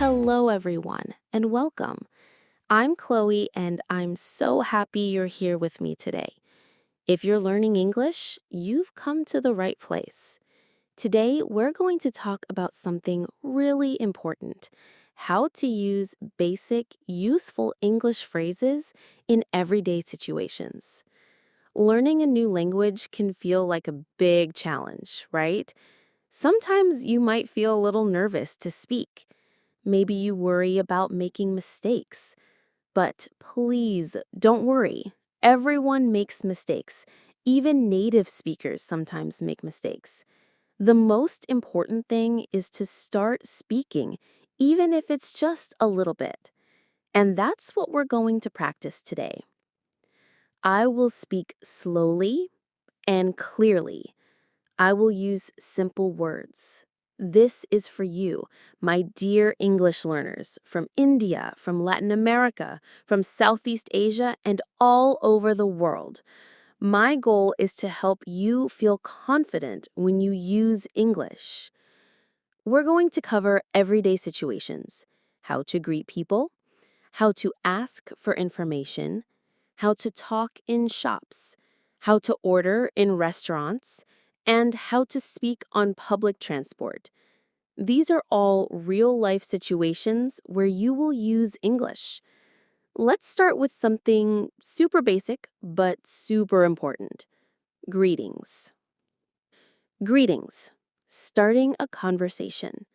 Hello, everyone, and welcome. I'm Chloe, and I'm so happy you're here with me today. If you're learning English, you've come to the right place. Today, we're going to talk about something really important: how to use basic, useful English phrases in everyday situations. Learning a new language can feel like a big challenge, right? Sometimes you might feel a little nervous to speak. Maybe you worry about making mistakes. But please don't worry. Everyone makes mistakes. Even native speakers sometimes make mistakes. The most important thing is to start speaking, even if it's just a little bit. And that's what we're going to practice today. I will speak slowly and clearly. I will use simple words. This is for you, my dear English learners from India, from Latin America, from Southeast Asia, and all over the world. My goal is to help you feel confident when you use English. We're going to cover everyday situations: how to greet people, how to ask for information, how to talk in shops, how to order in restaurants, and how to speak on public transport. These are all real-life situations where you will use English. Let's start with something super basic but super important: greetings. Greetings. Starting a conversation.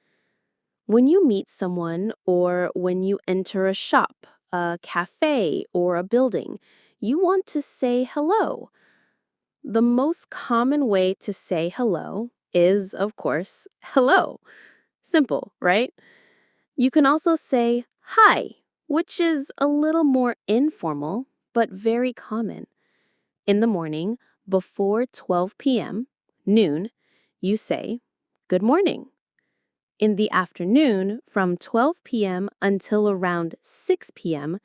When you meet someone or when you enter a shop, a cafe, or a building, you want to say hello. The most common way to say hello is, of course, hello. Simple, right? You can also say hi, which is a little more informal but very common. In the morning, before 12 p.m., noon, you say good morning. In the afternoon, from 12 p.m. until around 6 p.m.,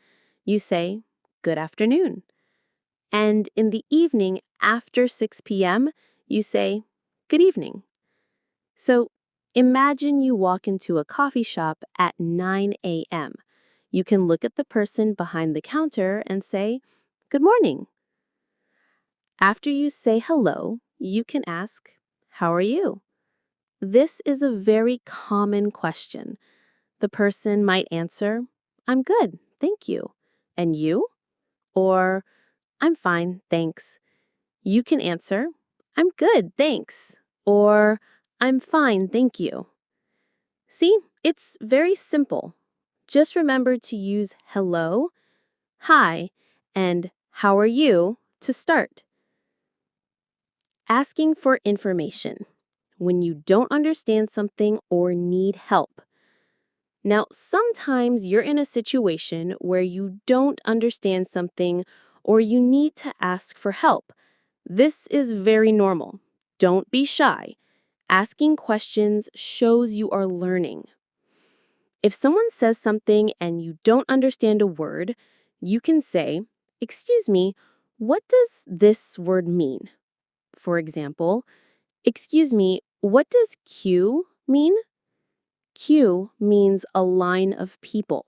you say good afternoon. And in the evening after 6 p.m., you say good evening. So imagine you walk into a coffee shop at 9 a.m. You can look at the person behind the counter and say, "Good morning." After you say hello, you can ask, "How are you?" This is a very common question. The person might answer, "I'm good, thank you." "And you?" Or, "I'm fine, thanks." You can answer, "I'm good, thanks." Or, "I'm fine, thank you." See, it's very simple. Just remember to use hello, hi, and how are you to start. Asking for information. When you don't understand something or need help. Now, sometimes you're in a situation where you don't understand something or you need to ask for help. This is very normal. Don't be shy. Asking questions shows you are learning. If someone says something and you don't understand a word, you can say, "Excuse me, what does this word mean?" For example, "Excuse me, what does queue mean?" Queue means a line of people.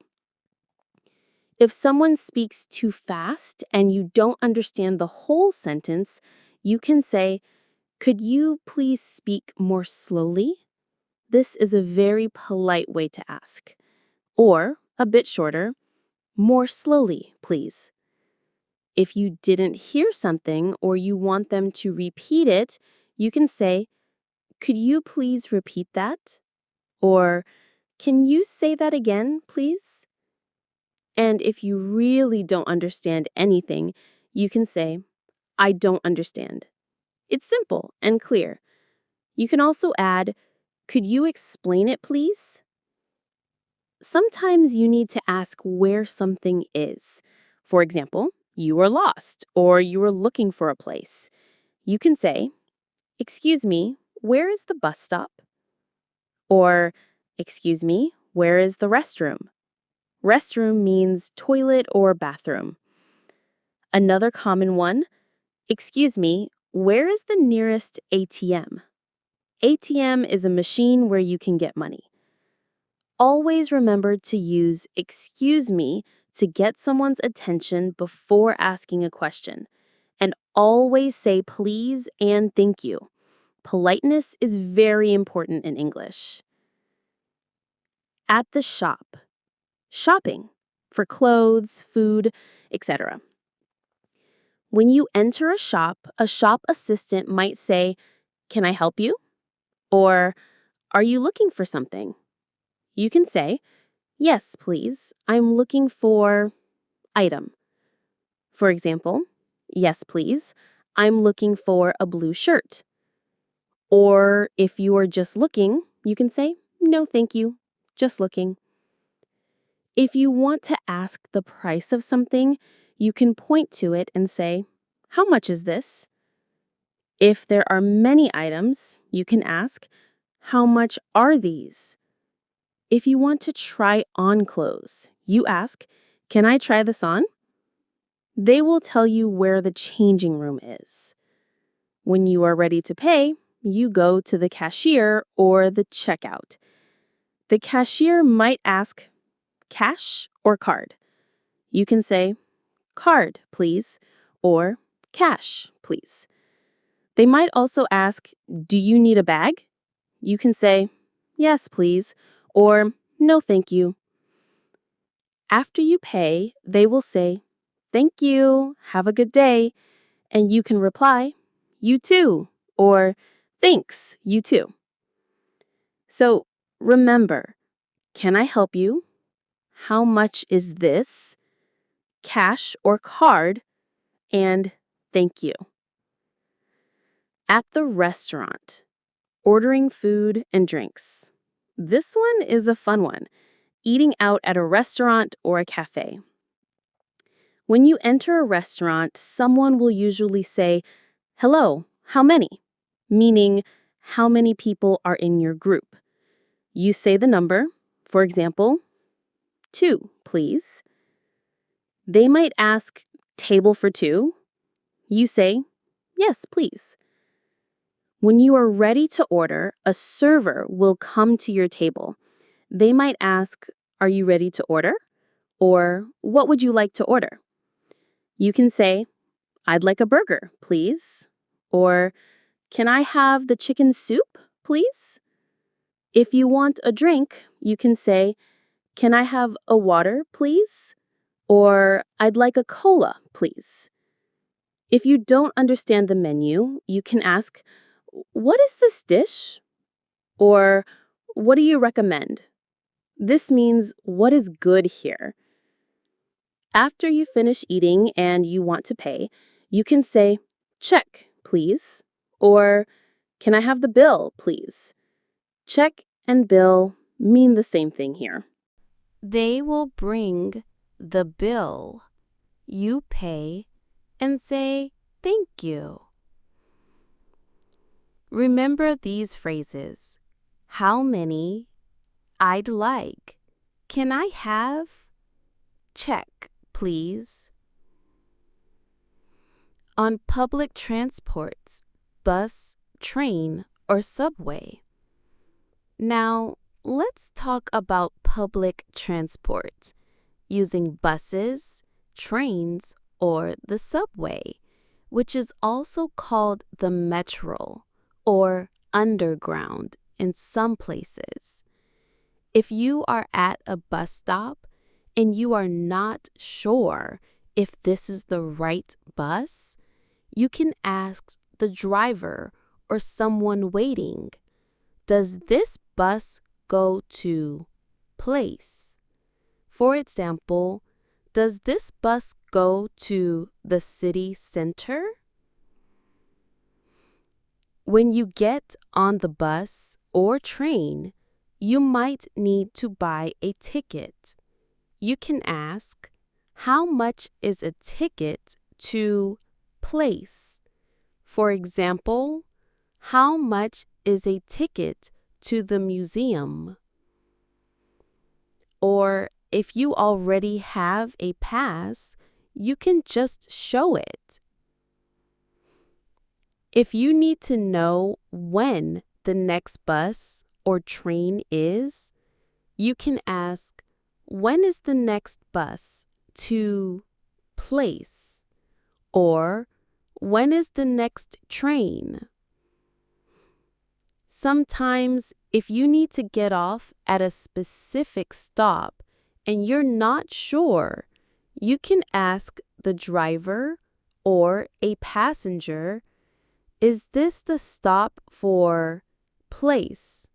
If someone speaks too fast and you don't understand the whole sentence, you can say, "Could you please speak more slowly?" This is a very polite way to ask. Or, a bit shorter, "More slowly, please." If you didn't hear something or you want them to repeat it, you can say, "Could you please repeat that?" Or, "Can you say that again, please?" And if you really don't understand anything, you can say, "I don't understand." It's simple and clear. You can also add, "Could you explain it, please?" Sometimes you need to ask where something is. For example, you are lost or you are looking for a place. You can say, "Excuse me, where is the bus stop?" Or, "Excuse me, where is the restroom?" Restroom means toilet or bathroom. Another common one: "Excuse me, where is the nearest ATM?" ATM is a machine where you can get money. Always remember to use excuse me to get someone's attention before asking a question. And always say please and thank you. Politeness is very important in English. At the shop. Shopping for clothes, food, etc. When you enter a shop assistant might say, "Can I help you?" Or, "Are you looking for something?" You can say, "Yes, please. I'm looking for item." For example, "Yes, please. I'm looking for a blue shirt." Or if you are just looking, you can say, "No, thank you. Just looking." If you want to ask the price of something, you can point to it and say, "How much is this?" If there are many items, you can ask, "How much are these?" If you want to try on clothes, you ask, "Can I try this on?" They will tell you where the changing room is. When you are ready to pay, you go to the cashier or the checkout. The cashier might ask, "Cash or card?" You can say, "Card, please," or "Cash, please." They might also ask, "Do you need a bag?" You can say, "Yes, please," or "No, thank you." After you pay, they will say, "Thank you, have a good day," and you can reply, "You too," or "Thanks, you too." So remember, can I help you? How much is this? Cash or card? And thank you. At the restaurant, ordering food and drinks. This one is a fun one. Eating out at a restaurant or a cafe. When you enter a restaurant, someone will usually say, "Hello, how many?" Meaning, how many people are in your group. You say the number, for example, 2, please. They might ask, "Table for 2?" You say, "Yes, please." When you are ready to order, a server will come to your table. They might ask, "Are you ready to order?" Or, "What would you like to order?" You can say, "I'd like a burger, please." Or, "Can I have the chicken soup, please?" If you want a drink, you can say, "Can I have a water, please?" Or, "I'd like a cola, please." If you don't understand the menu, you can ask, "What is this dish?" Or, "What do you recommend?" This means, "What is good here?" After you finish eating and you want to pay, you can say, "Check, please." Or, "Can I have the bill, please?" Check and bill mean the same thing here. They will bring the bill. You pay and say, "Thank you." Remember these phrases. How many? I'd like. Can I have? Check, please. On public transports, bus, train, or subway. Now, let's talk about public transport, using buses, trains, or the subway, which is also called the metro or underground in some places. If you are at a bus stop and you are not sure if this is the right bus, you can ask the driver or someone waiting, "Does this bus go to place?" For example, "Does this bus go to the city center?" When you get on the bus or train, you might need to buy a ticket. You can ask, "How much is a ticket to place?" For example, "How much is a ticket to the museum?" Or if you already have a pass, you can just show it. If you need to know when the next bus or train is, You can ask, when is the next bus to place? Or, when is the next train? Sometimes, if you need to get off at a specific stop and you're not sure, you can ask the driver or a passenger, is this the stop for place?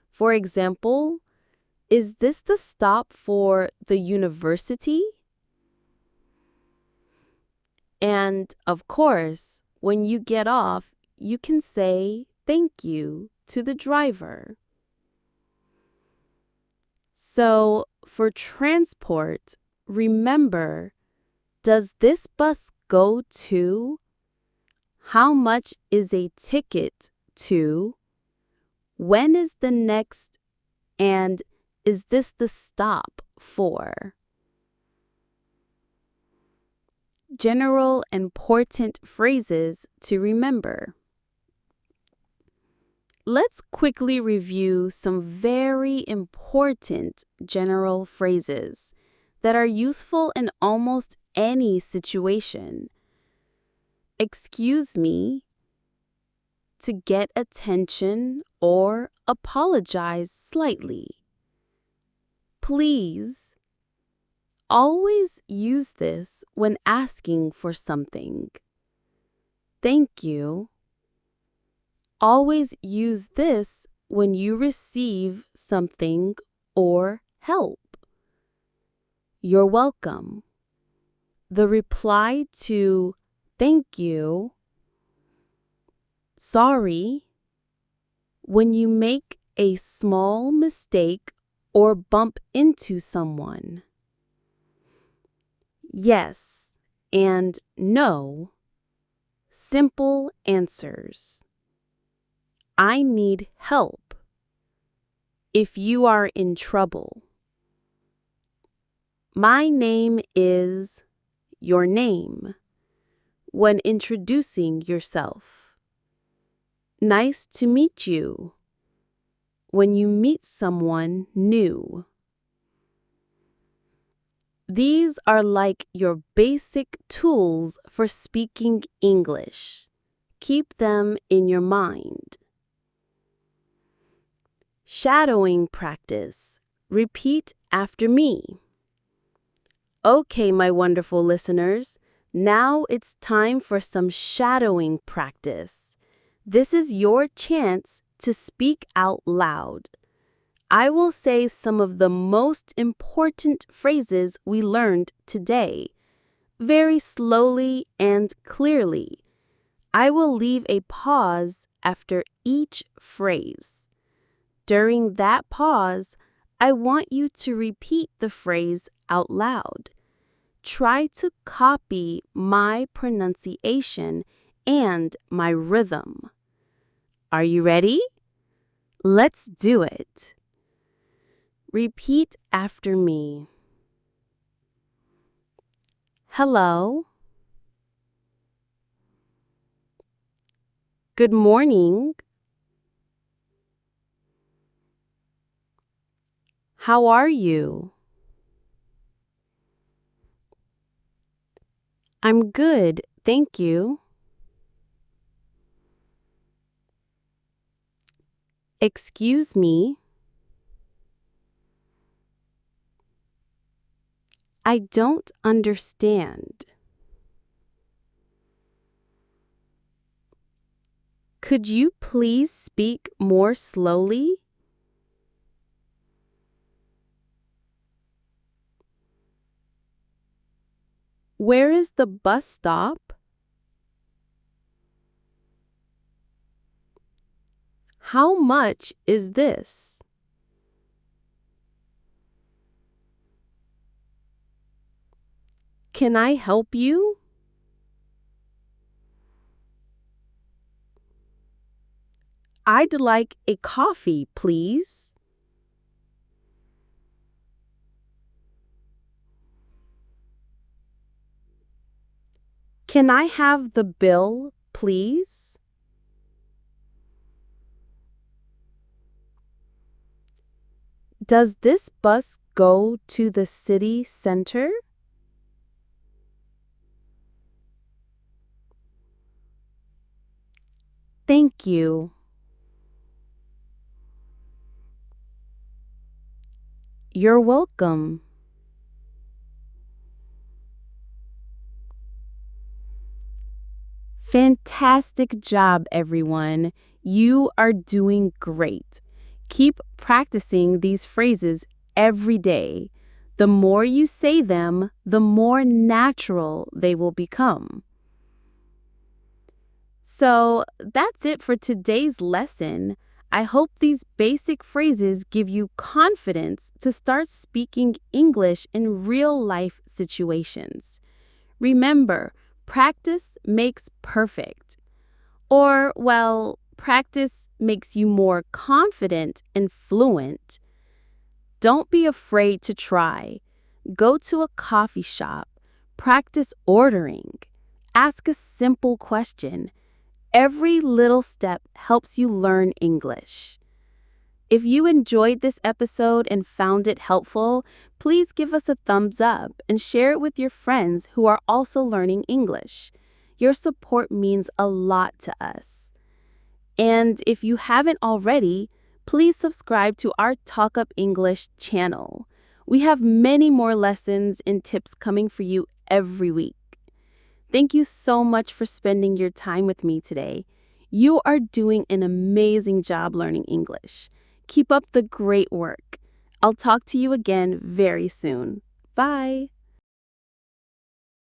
For example, is this the stop for the university? And of course, when you get off, you can say thank you to the driver. So, for transport, remember, does this bus go to? How much is a ticket to? When is the next? And is this the stop for? General important phrases to remember. Let's quickly review some very important general phrases that are useful in almost any situation. Excuse me, to get attention or apologize slightly. Please. Always use this when asking for something. Thank you. Always use this when you receive something or help. You're welcome. The reply to thank you, sorry, when you make a small mistake or bump into someone. Yes and no, simple answers. I need help. If you are in trouble. My name is your name when introducing yourself. Nice to meet you when you meet someone new. These are like your basic tools for speaking English. Keep them in your mind. Shadowing practice. Repeat after me. Okay, my wonderful listeners, now it's time for some shadowing practice. This is your chance to speak out loud. I will say some of the most important phrases we learned today, very slowly and clearly. I will leave a pause after each phrase. During that pause, I want you to repeat the phrase out loud. Try to copy my pronunciation and my rhythm. Are you ready? Let's do it. Repeat after me. Hello. Good morning. How are you? I'm good, thank you. Excuse me. I don't understand. Could you please speak more slowly? Where is the bus stop? How much is this? Can I help you? I'd like a coffee, please. Can I have the bill, please? Does this bus go to the city center? Thank you. You're welcome. Fantastic job, everyone. You are doing great. Keep practicing these phrases every day. The more you say them, the more natural they will become. So that's it for today's lesson. I hope these basic phrases give you confidence to start speaking English in real life situations. Remember, practice makes perfect. Or, well, practice makes you more confident and fluent. Don't be afraid to try. Go to a coffee shop. Practice ordering. Ask a simple question. Every little step helps you learn English. If you enjoyed this episode and found it helpful, please give us a thumbs up and share it with your friends who are also learning English. Your support means a lot to us. And if you haven't already, please subscribe to our TalkUp English channel. We have many more lessons and tips coming for you every week. Thank you so much for spending your time with me today. You are doing an amazing job learning English. Keep up the great work. I'll talk to you again very soon. Bye.